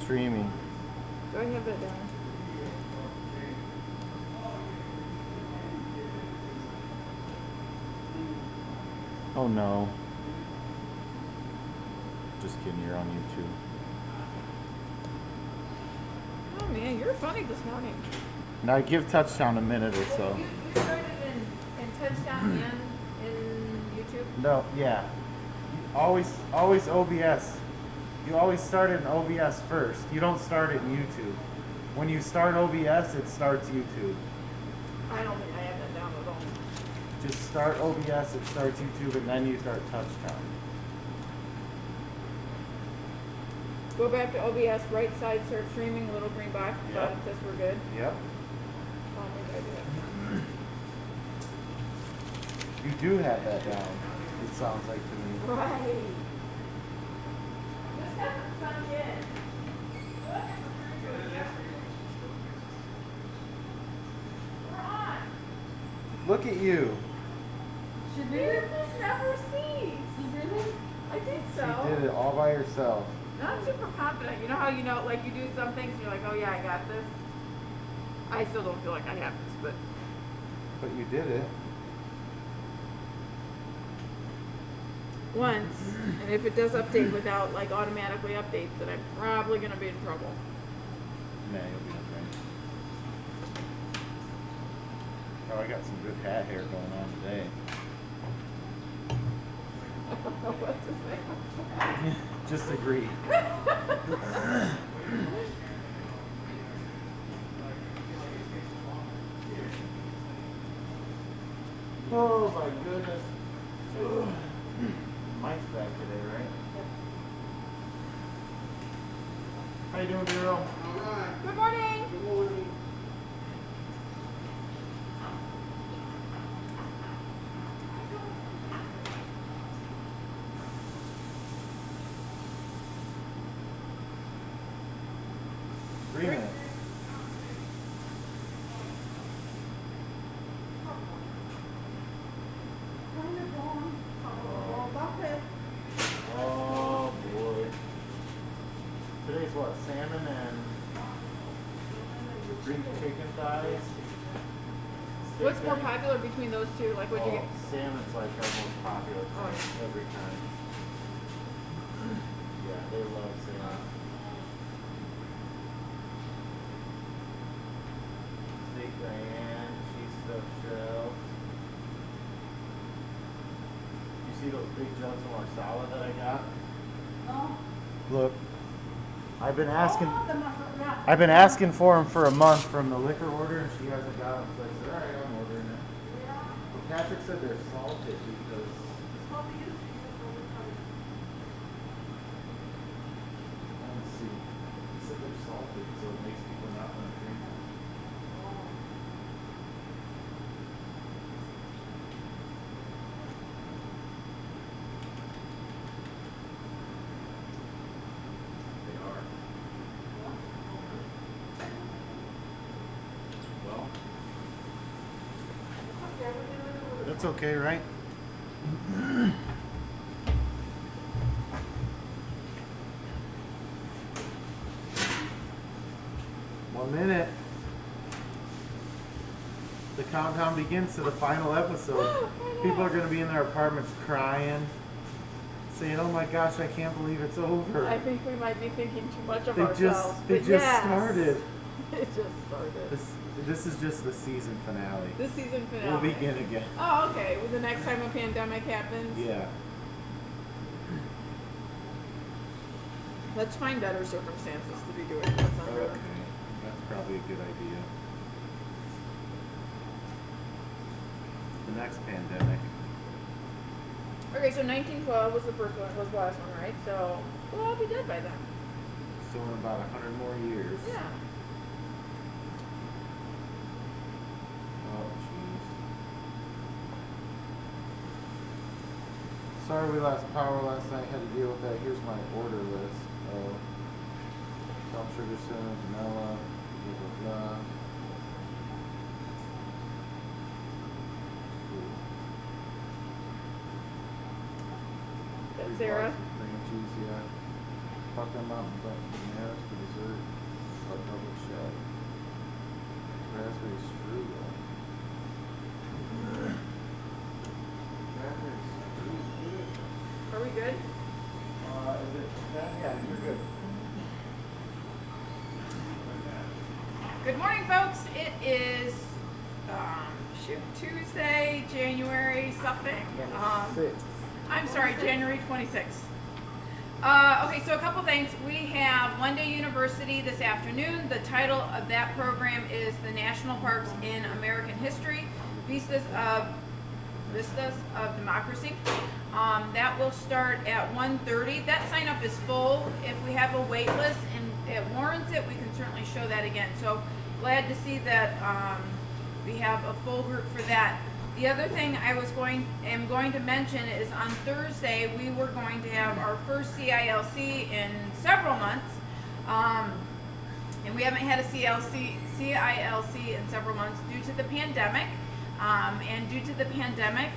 streaming. Do I have that down? Oh no. Just kidding, you're on YouTube. Oh man, you're funny this morning. Now give Touchdown a minute or so. You started in Touchdown and in YouTube? No, yeah. Always OBS. You always start it in OBS first. You don't start it in YouTube. When you start OBS, it starts YouTube. I don't think I have that down at all. Just start OBS, it starts YouTube, and then you start Touchdown. Go back to OBS, right side, start streaming, little green box. Yep. Says we're good. Yep. Oh, maybe I do that. You do have that down, it sounds like to me. Right. Just have some kid. We're on. Look at you. Should we just never cease? Really? I think so. You did it all by yourself. Not super confident. You know how like you do some things and you're like, oh yeah, I got this. I still don't feel like I have this, but you did it. once. And if it does update without like automatically updates, then I'm probably gonna be in trouble. Nah, you'll be okay. Oh, I got some good hat hair going on today. I don't know what to say. Just agree. Oh my goodness. Mike's back today, right? Yep. How you doing, girl? Alright. Good morning. Good morning. Three minutes. Oh boy. Today's what? Salmon and green chicken thighs? What's more popular between those two? Like, what'd you get? Salmon's like our most popular Oh, thing every time. Yeah, they love salmon. Steak Diane, cheese stuffed shells. You see those big jugs of marsala that I got? Oh. Look, I've been asking. Oh, the marsala. I've been asking for them for a month from the liquor order, and she hasn't got them. So I said, all right, I'm ordering it. Yeah. But Patrick said they're salted because What we used to use all the time. let's see. He said they're salted, so it makes people not want to drink them. They are. Well, that's okay, right? One minute. The countdown begins to the final episode. People are going to be in their apartments crying, saying, "Oh my gosh, I can't believe it's over." I think we might be thinking too much of They ourselves. they but just yes. started. It just started. This is just the season finale. The season finale. We'll begin again. Oh, okay. Well, the next time a pandemic happens, Yeah. let's find better circumstances to be doing this under. Okay. That's probably a good idea. The next pandemic. Okay, so 1912 was the first one, was the last one, right? So we'll all be dead by then. So in about 100 more years. Yeah. Oh, jeez. Sorry we lost power last night. Had to deal with that. Here's my order list. Brown sugar cinnamon, vanilla, blah, blah, blah. That's Three Sarah. blocks of cream cheese, yeah. Butter mountain bananas for dessert. good? Is it? Yeah, you're good. Good morning, folks. It is Tuesday, January something. I'm sorry, January 26th. Okay, so a couple things. We have One Day University this afternoon. The title of that program is The National Parks in American History, Vistas of Democracy. That will start at 1:30. That sign up is full. If we have a wait list and it warrants it, we can certainly show that again. So glad to see that we have a full group for that. The other thing I am going to mention is on Thursday we were going to have our first CILC in several months, and we haven't had a CILC in several months due to the pandemic. And due to the pandemic,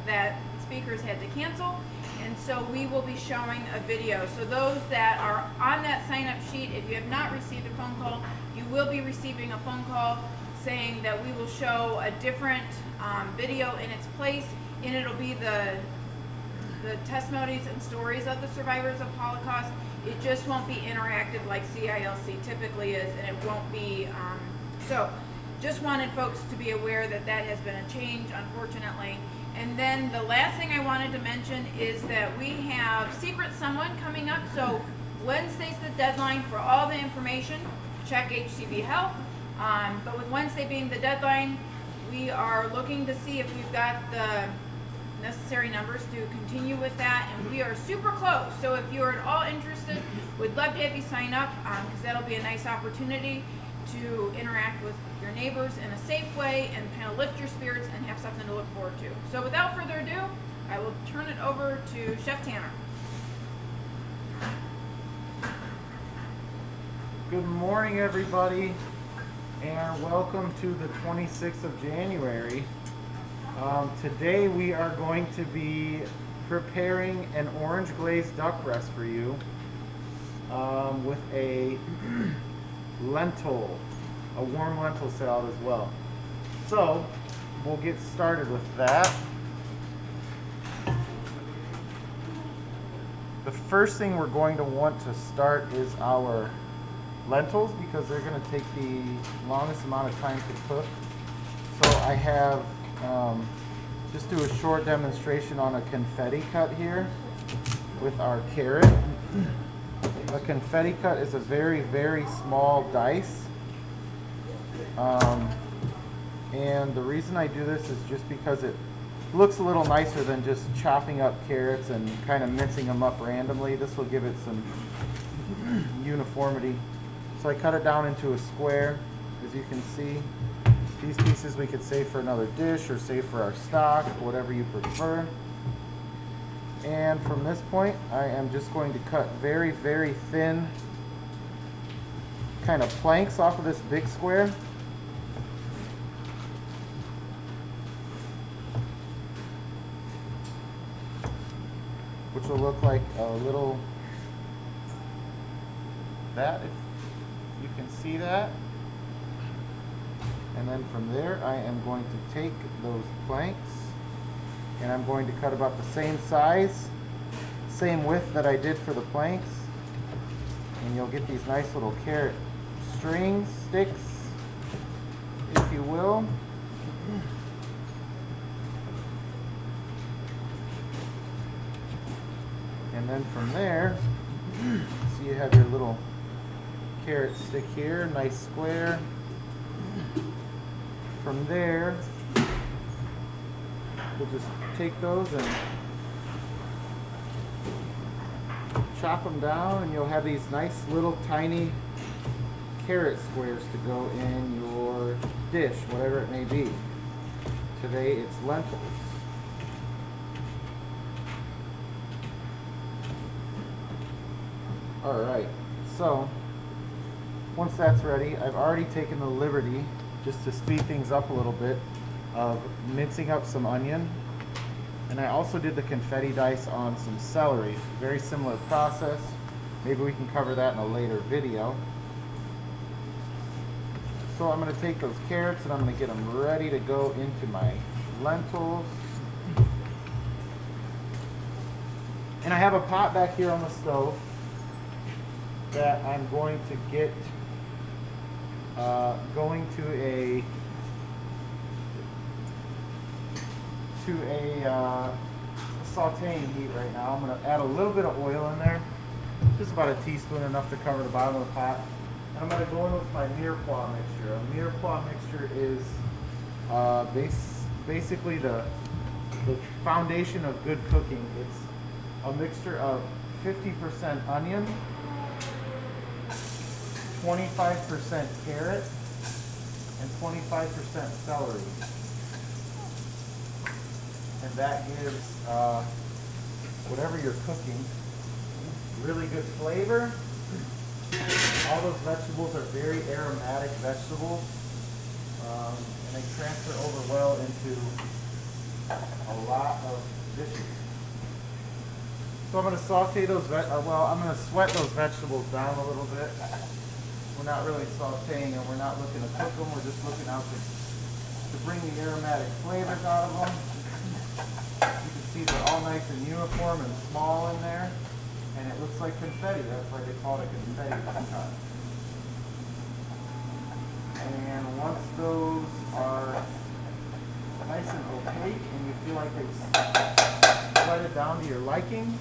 that speakers had to cancel, and so we will be showing a video. So those that are on that sign-up sheet, if you have not received a phone call, you will be receiving a phone call saying that we will show a different video in its place, and it'll be the testimonies and stories of the survivors of Holocaust. It just won't be interactive like CILC typically is, and it won't be, so just wanted folks to be aware that that has been a change, unfortunately. And then the last thing I wanted to mention is that we have Secret Someone coming up. So Wednesday's the deadline for all the information. Check HCV Health. But with Wednesday being the deadline, we are looking to see if we've got the necessary numbers to continue with that, and we are super close. So if you're at all interested, we'd love to have you sign up, because that'll be a nice opportunity to interact with your neighbors in a safe way and kind of lift your spirits and have something to look forward to. So without further ado, I will turn it over to Chef Tanner. Good morning, everybody, and welcome to the 26th of January. Today we are going to be preparing an orange glazed duck breast for you with a a warm lentil salad as well. So we'll get started with that. The first thing we're going to want to start is our lentils, because they're going to take the longest amount of time to cook. So I have just do a short demonstration on a confetti cut here with our carrot. A confetti cut is a very, very small dice. And the reason I do this is just because it looks a little nicer than just chopping up carrots and kind of mincing them up randomly. This will give it some uniformity. So I cut it down into a square, as you can see. These pieces we could save for another dish or save for our stock, whatever you prefer. And from this point, I am just going to cut very, very thin kind of planks off of this big square. Which will look like a little, that, if you can see that. And then from there, I am going to take those planks and I'm going to cut about the same size, same width that I did for the planks. And you'll get these nice little carrot strings, sticks, if you will. And then from there, so you have your little carrot stick here, nice square. From there, we'll just take those and chop them down, and you'll have these nice little tiny carrot squares to go in your dish, whatever it may be. Today it's lentils. Alright, so once that's ready, I've already taken the liberty, just to speed things up a little bit, of mincing up some onion. And I also did the confetti dice on some celery. Very similar process. Maybe we can cover that in a later video. So I'm going to take those carrots and I'm going to get them ready to go into my lentils. And I have a pot back here on the stove that I'm going to get going to a sauteing heat right now. I'm going to add a little bit of oil in there, just about a teaspoon, enough to cover the bottom of the pot. And I'm going to go in with my Mirepoix mixture. A Mirepoix mixture is basically the foundation of good cooking. It's a mixture of 50% onion, 25% carrot, and 25% celery. And that gives whatever you're cooking really good flavor. All those vegetables are very aromatic vegetables, and they transfer over well into a lot of dishes. So I'm going to saute those, I'm going to sweat those vegetables down a little bit. We're not really sauteing and we're not looking to cook them, we're just looking out to bring the aromatic flavors out of them. You can see they're all nice and uniform and small in there, and it looks like confetti. That's why they call it a confetti sometimes. And once those are nice and opaque and you feel like they've sweated down to your liking,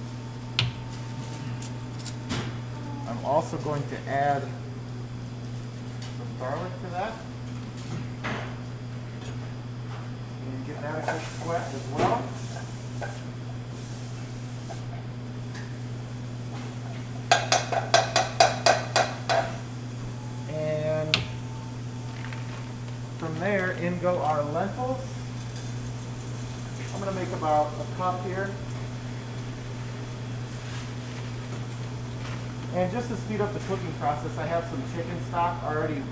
I'm also going to add some garlic to that and give that a good sweat as well. And from there, in go our lentils. I'm going to make about a cup here. And just to speed up the cooking process, I have some chicken stock already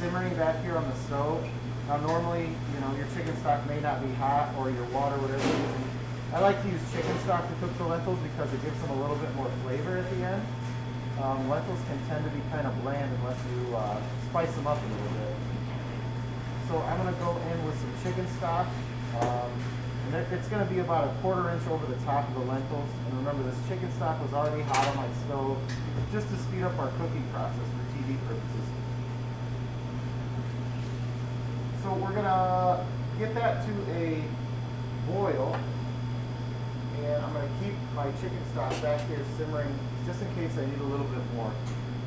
simmering back here on the stove. Now normally, your chicken stock may not be hot, or your water, whatever you're using. I like to use chicken stock to cook the lentils because it gives them a little bit more flavor at the end. Lentils can tend to be kind of bland unless you spice them up a little bit. So I'm going to go in with some chicken stock. And it's going to be about a 1/4 inch over the top of the lentils. And remember, this chicken stock was already hot on my stove just to speed up our cooking process for TV purposes. So we're going to get that to a boil. And I'm going to keep my chicken stock back here simmering just in case I need a little bit more.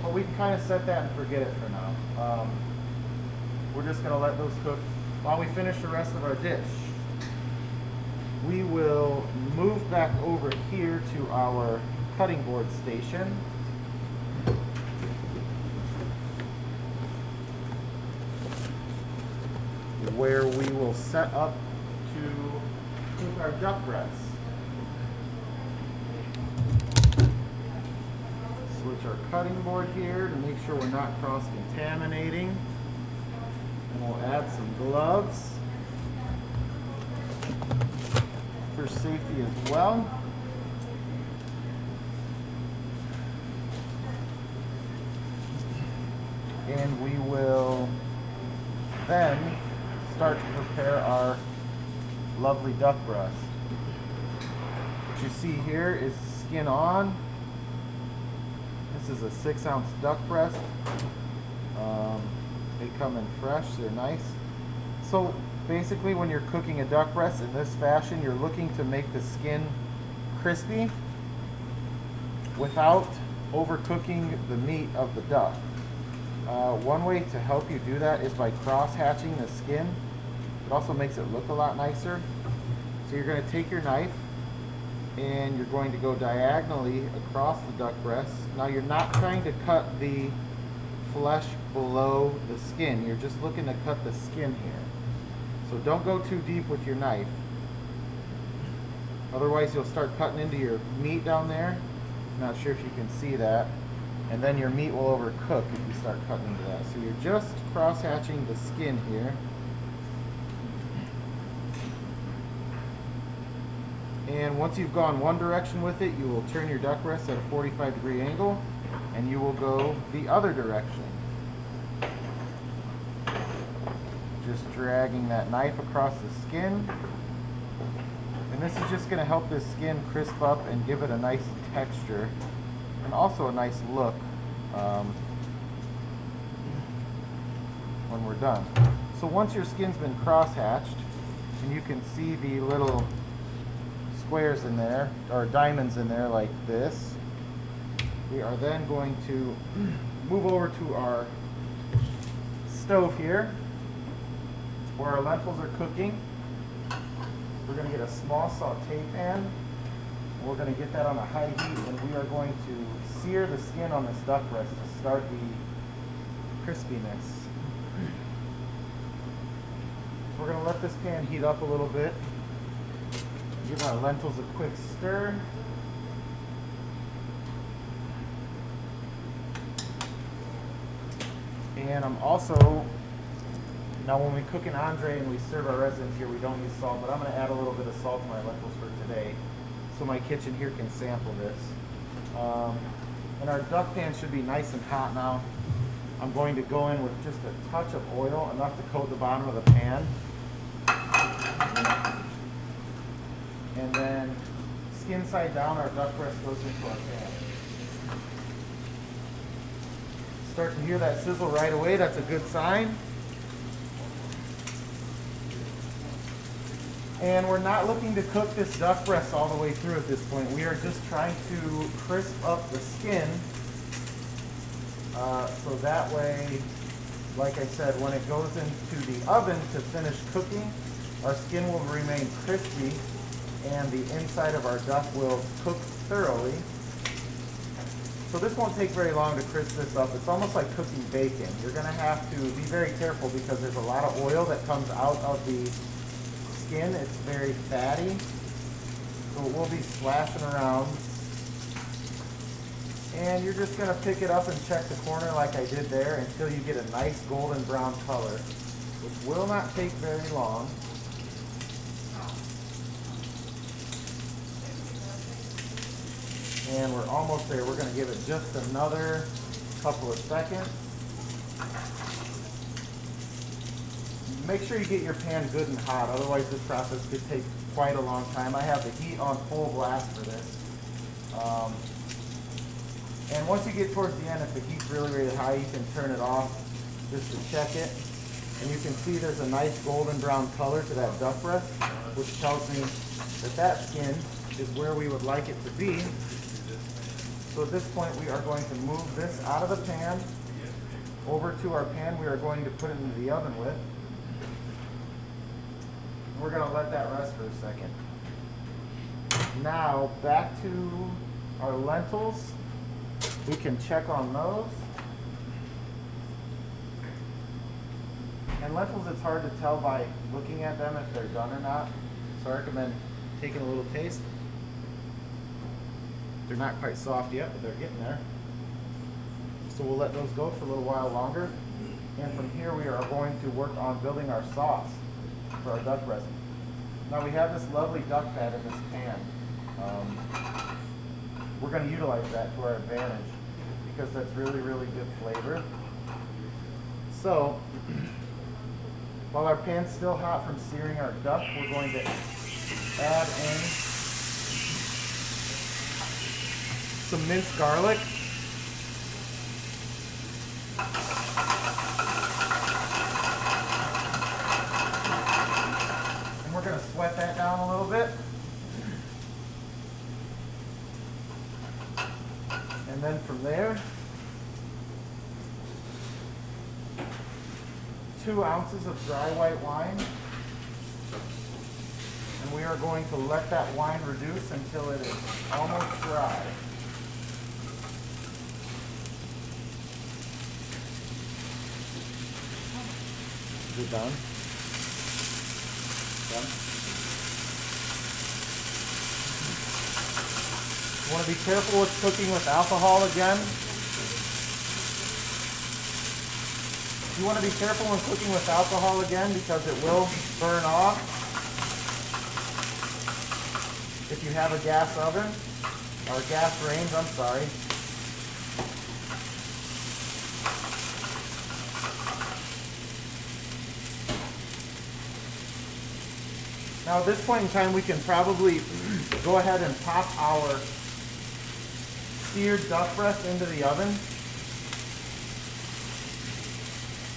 But we can kind of set that and forget it for now. We're just going to let those cook while we finish the rest of our dish. We will move back over here to our cutting board station. Where we will set up to cook our duck breasts. Switch our cutting board here to make sure we're not cross-contaminating. And we'll add some gloves for safety as well. And we will then start to prepare our lovely duck breast. What you see here is skin on. This is a 6-ounce duck breast. They come in fresh, they're nice. So basically when you're cooking a duck breast in this fashion, you're looking to make the skin crispy without overcooking the meat of the duck. One way to help you do that is by cross-hatching the skin. It also makes it look a lot nicer. So you're going to take your knife and you're going to go diagonally across the duck breast. Now you're not trying to cut the flesh below the skin. You're just looking to cut the skin here. So don't go too deep with your knife. Otherwise you'll start cutting into your meat down there. Not sure if you can see that. And then your meat will overcook if you start cutting into that. So you're just cross-hatching the skin here. And once you've gone one direction with it, you will turn your duck breast at a 45-degree angle, and you will go the other direction. Just dragging that knife across the skin. And this is just going to help this skin crisp up and give it a nice texture and also a nice look when we're done. So once your skin's been cross-hatched and you can see the little squares in there or diamonds in there like this, we are then going to move over to our stove here where our lentils are cooking. We're going to get a small saute pan, and we're going to get that on a high heat, and we are going to sear the skin on this duck breast to start the crispiness. So we're going to let this pan heat up a little bit. Give our lentils a quick stir. And I'm also, now when we cook an entree and we serve our residents here, we don't use salt, but I'm going to add a little bit of salt to my lentils for today so my kitchen here can sample this. And our duck pan should be nice and hot now. I'm going to go in with just a touch of oil, enough to coat the bottom of the pan. And then skin side down, our duck breast goes into our pan. Start to hear that sizzle right away. That's a good sign. And we're not looking to cook this duck breast all the way through at this point. We are just trying to crisp up the skin so that way, like I said, when it goes into the oven to finish cooking, our skin will remain crispy and the inside of our duck will cook thoroughly. So this won't take very long to crisp this up. It's almost like cooking bacon. You're going to have to be very careful because there's a lot of oil that comes out of the skin. It's very fatty. So it will be splashing around. And you're just going to pick it up and check the corner like I did there until you get a nice golden brown color, which will not take very long. And we're almost there. We're going to give it just another couple of seconds. Make sure you get your pan good and hot, otherwise this process could take quite a long time. I have the heat on full blast for this. And once you get towards the end, if the heat's really, really high, you can turn it off just to check it. And you can see there's a nice golden brown color to that duck breast, which tells me that that skin is where we would like it to be. So at this point, we are going to move this out of the pan over to our pan we are going to put it into the oven with. We're going to let that rest for a second. Now, back to our lentils. We can check on those. And lentils, it's hard to tell by looking at them if they're done or not. So I recommend taking a little taste. They're not quite soft yet, but they're getting there. So we'll let those go for a little while longer. And from here we are going to work on building our sauce for our duck breast. Now we have this lovely duck fat in this pan. We're going to utilize that to our advantage because that's really, really good flavor. So while our pan's still hot from searing our duck, we're going to add in some minced garlic. And we're going to sweat that down a little bit. And then from there, 2 ounces of dry white wine. And we are going to let that wine reduce until it is almost dry. Is it done? Done? You want to be careful with cooking with alcohol again. You want to be careful when cooking with alcohol again because it will burn off if you have a gas oven, or gas range, I'm sorry. Now at this point in time, we can probably go ahead and pop our seared duck breast into the oven.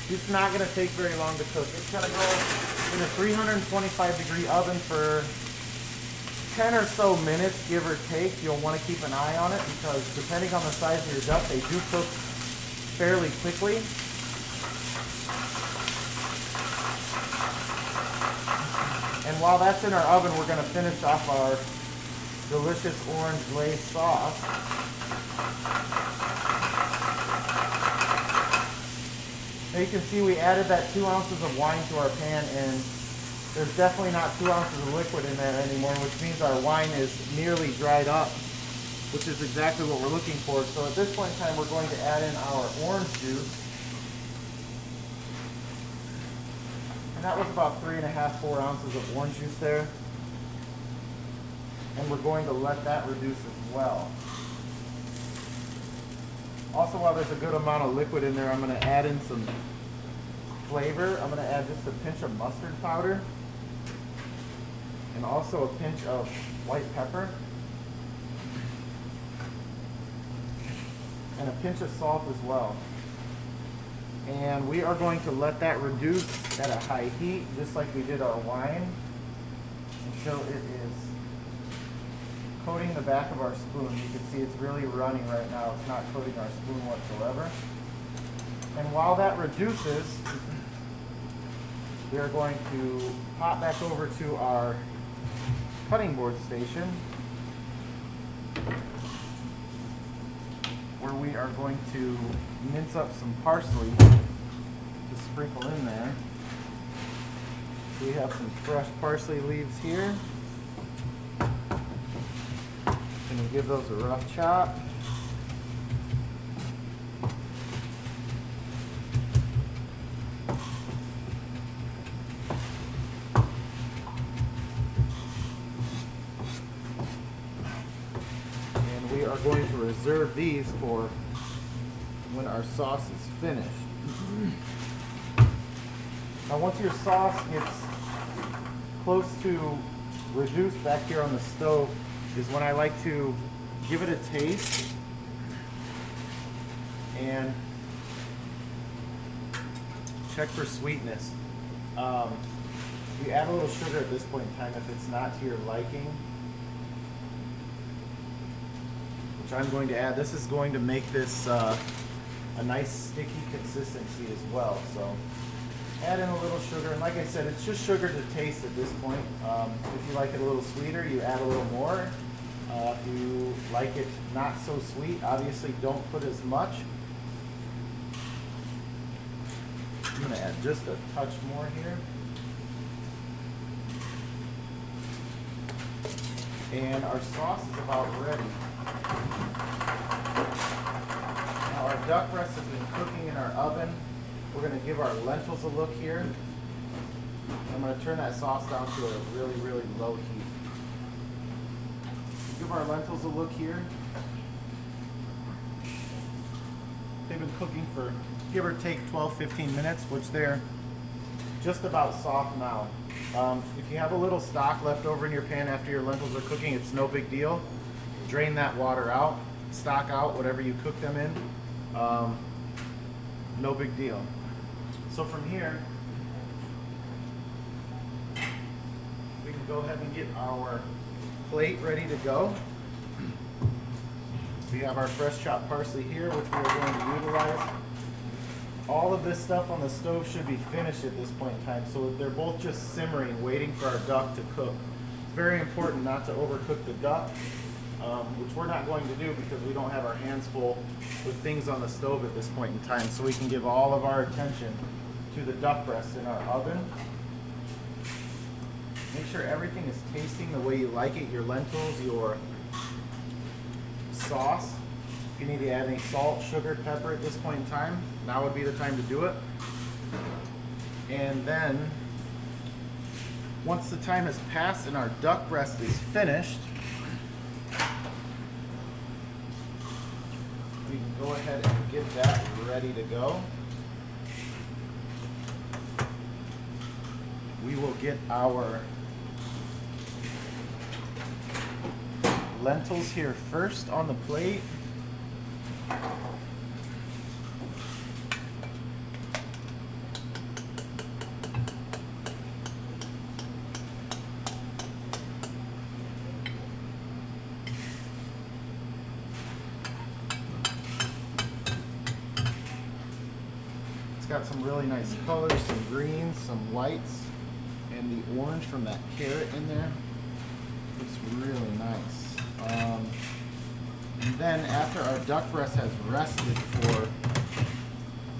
It's not going to take very long to cook. It's going to go in a 325-degree oven for 10 or so minutes, give or take. You'll want to keep an eye on it because depending on the size of your duck, they do cook fairly quickly. And while that's in our oven, we're going to finish off our delicious orange glazed sauce. Now you can see we added that 2 ounces of wine to our pan, and there's definitely not 2 ounces of liquid in there anymore, which means our wine is nearly dried up, which is exactly what we're looking for. So at this point in time, we're going to add in our orange juice. And that was about 3.5, 4 ounces of orange juice there. And we're going to let that reduce as well. Also, while there's a good amount of liquid in there, I'm going to add in some flavor. I'm going to add just a pinch of mustard powder and also a pinch of white pepper and a pinch of salt as well. And we are going to let that reduce at a high heat, just like we did our wine, until it is coating the back of our spoon. You can see it's really running right now. It's not coating our spoon whatsoever. And while that reduces, we are going to pop back over to our cutting board station, where we are going to mince up some parsley to sprinkle in there. So we have some fresh parsley leaves here. And we give those a rough chop. And we are going to reserve these for when our sauce is finished. Now once your sauce gets close to reduced back here on the stove is when I like to give it a taste and check for sweetness. You add a little sugar at this point in time if it's not to your liking, which I'm going to add. This is going to make this a nice sticky consistency as well. So add in a little sugar, and like I said, it's just sugar to taste at this point. If you like it a little sweeter, you add a little more. If you like it not so sweet, obviously don't put as much. I'm going to add just a touch more here. And our sauce is about ready. Now our duck breast has been cooking in our oven. We're going to give our lentils a look here. I'm going to turn that sauce down to a really, really low heat. Give our lentils a look here. They've been cooking for give or take 12-15 minutes, which they're just about soft now. If you have a little stock left over in your pan after your lentils are cooking, it's no big deal. Drain that water out, stock out whatever you cook them in. No big deal. So from here, we can go ahead and get our plate ready to go. We have our fresh chopped parsley here, which we are going to utilize. All of this stuff on the stove should be finished at this point in time, so they're both just simmering, waiting for our duck to cook. It's very important not to overcook the duck, which we're not going to do because we don't have our hands full with things on the stove at this point in time, so we can give all of our attention to the duck breast in our oven. Make sure everything is tasting the way you like it, your lentils, your sauce. If you need to add any salt, sugar, pepper at this point in time, now would be the time to do it. And then, once the time has passed and our duck breast is finished, we can go ahead and get that ready to go. We will get our lentils here first on the plate. It's got some really nice colors, some greens, some whites, and the orange from that carrot in there. Looks really nice. And then after our duck breast has rested for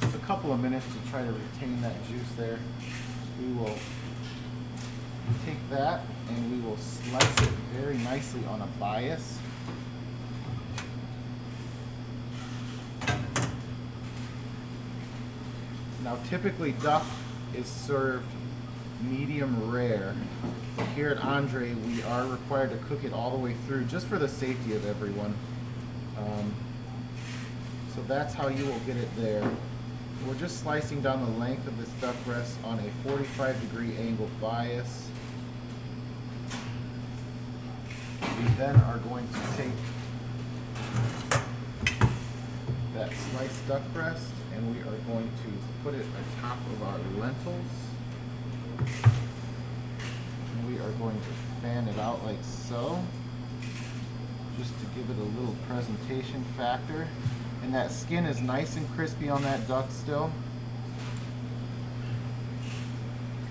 just a couple of minutes to try to retain that juice there, we will take that and we will slice it very nicely on a bias. Now typically duck is served medium rare. Here at Andre, we are required to cook it all the way through just for the safety of everyone. So that's how you will get it there. We're just slicing down the length of this duck breast on a 45-degree angle bias. We then are going to take that sliced duck breast and we are going to put it on top of our lentils. And we are going to fan it out like so, just to give it a little presentation factor. And that skin is nice and crispy on that duck still.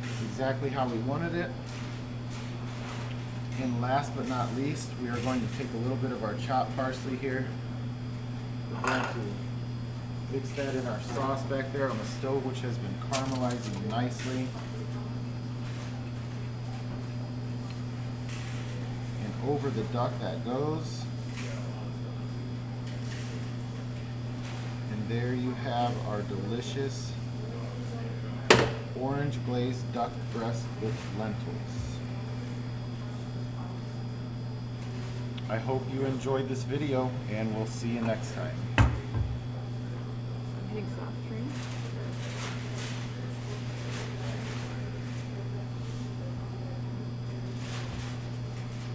It's exactly how we wanted it. And last but not least, we are going to take a little bit of our chopped parsley here. We're going to mix that in our sauce back there on the stove, which has been caramelizing nicely. And over the duck that goes. And there you have our delicious orange glazed duck breast with lentils. I hope you enjoyed this video, and we'll see you next time.